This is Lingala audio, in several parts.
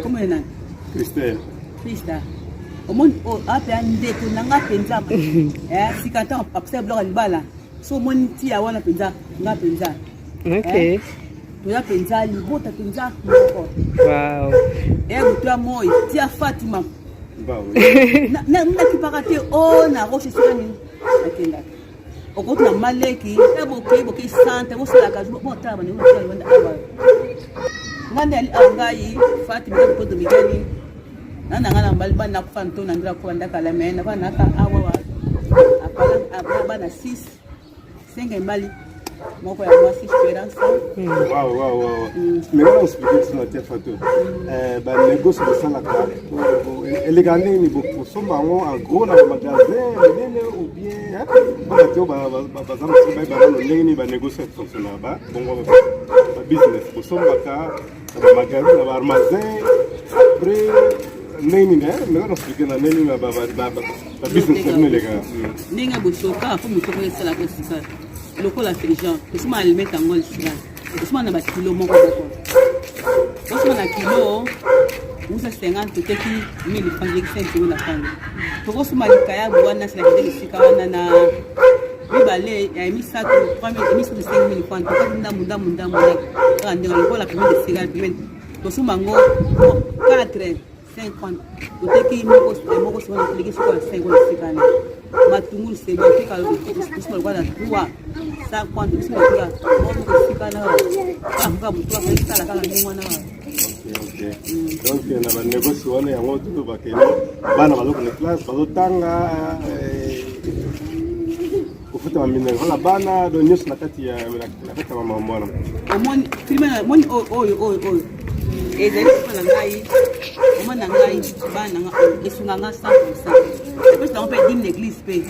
Comment est-ce? Christelle. Christelle. Au monde, après un déco, n'a pas pensé. Si quand on observe le bala, so mon tia wana penza, n'a penza. Ok. Tu as penza, il faut ta penza. Wow. Et vous toi moi, tia Fatima. Bah oui. Na qui paraté na roche sur ni. Akenda. Au côté na maleki, et boké sante, vous la case bon taba ni wanda awa. Ngande angai Fatima ko to migani. Nana balba na kufanto na ndira ko ndaka la mena bana ka awa. Apala bana 6 5 mbali. Moko ya moi espérance. Wow. Mais on explique sur notre photo. Bah négoce de ça là. Les gars ni beaucoup sont en gros dans le magasin, ou bien bah tu bah bazam si bah ni bah négocier fonctionne là-bas. Bon business pour son magasin, dans armazen. Après nini mais on explique na nini bah business fermé les gars. Ninga bosoka pour me trouver ça la question. Le col intelligent, parce que moi elle met en gol là. Parce que moi na ba kilo moko boko. Parce que na kilo vous ça 50 peut-être 1000 francs, 5 francs. Pour que moi le kaya bwana c'est la kideki sikawana na bibale ya mi ça 3000 mi 5000 francs. Pour que munda ande le col la première de cigare première. Parce que mango 4 50 peut-être moko sur la kideki sikawana 5 cigare. Matungulu c'est bon que quand le quoi dans 3 ça quand tu sais là on se kana anga mtu afika la kala ni mwana donc na ba négocio wana yango tu ba kene bana baloko na classe bazotanga kufuta mamine wala bana do nyos na kati ya mama mwana omoni filme moni oyo ezali na ngai omona ngai bana esunga nga 100%. Parce qu'on peut dire une église paix.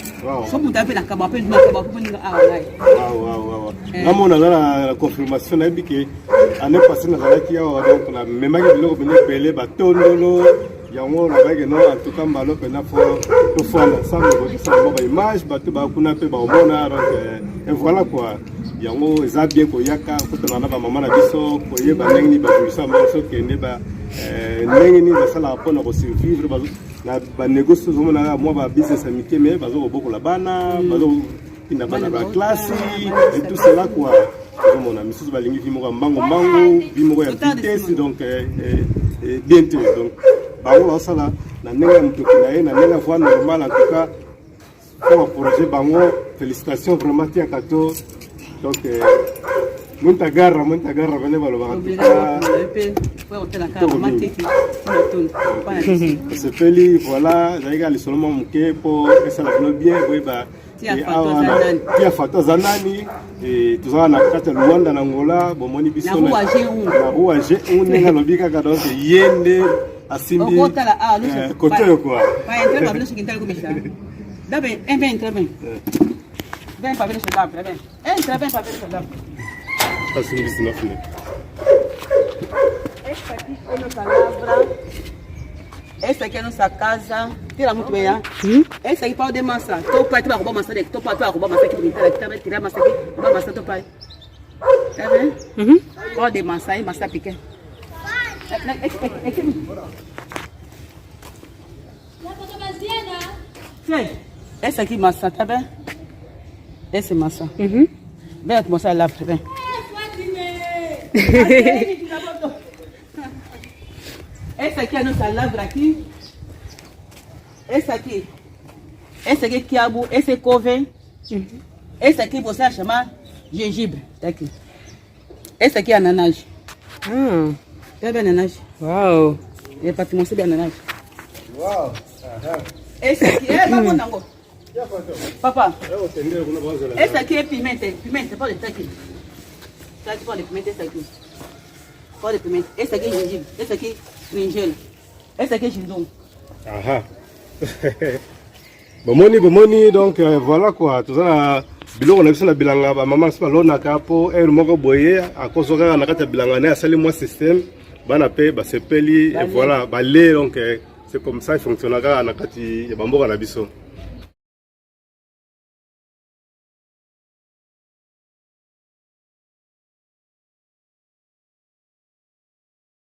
Si on peut la cabane, on peut dire ah ouais. Wow. Là on a la confirmation là que année passée on a qui donc la même que le venir belé batondolo yango na bague non en tout cas malo pena faut ensemble ça ba image batu ba kuna pe ba omona donc et voilà quoi yango eza bien ko yaka ko na ba mama na biso ko yeba ndenge ni ba bisa morceau que ne ba ndenge ni ba sala pona ko survivre ba na ba négocier zo na moi ba business amitié mais ba zo boko la bana ba zo ina bana ba classe et tout cela quoi comme on a mis sous ba lingi vimo mbango vimo ya vitesse donc bientôt donc ba on ça là na ndenge mtuki na ye na ndenge voie normal en tout cas pour projet bango félicitations vraiment tia kato donc Montagarra venez voir c'est feli voilà j'aiga les seulement muke pour que ça la bien bah tia fato zanani et tout ça na kata Luanda na Angola bomoni biso na rua G1 nga lobika ka donc yende asimbi côté quoi pas entrer pas le kintal ko misha dabe très bien ben pas venir chez là très bien très bien pas venir chez là. Assim isso não foi. Essa aqui é nossa casa. Tira muito bem, essa aqui pode massa. Tô pai, tu vai roubar massa daqui. Tô pai, tu vai roubar massa aqui. Tu vai tirar massa aqui. Roubar massa do pai. Tá vendo? Pode massa aí, massa pequena. Essa aqui massa, tá bem? Essa é massa. Vem mostrar lá, tá bem? Essa aqui é a nossa lavra aqui. Essa aqui é quiabo, esse é couve. Esse aqui você vai chamar gengibre. Tá aqui. Esse aqui é ananás. É bem ananás. Uau. É para te mostrar bem ananás. Uau. Esse aqui é babonango. Papa. Esse aqui é pimenta. Pimenta, pode estar aqui. Tá aqui, pode pimenta, esse aqui. Pode pimenta. Esse aqui é gengibre. Esse aqui é berinjela. Esse aqui é gindom. Bomoni donc voilà quoi tout ça biloko na biso na bilanga ba mama sipa lona kapo moko boye akosoka na kata bilanga na sali moi système bana pe ba sepeli et voilà ba donc c'est comme ça il fonctionne na kati ya bamboka na biso.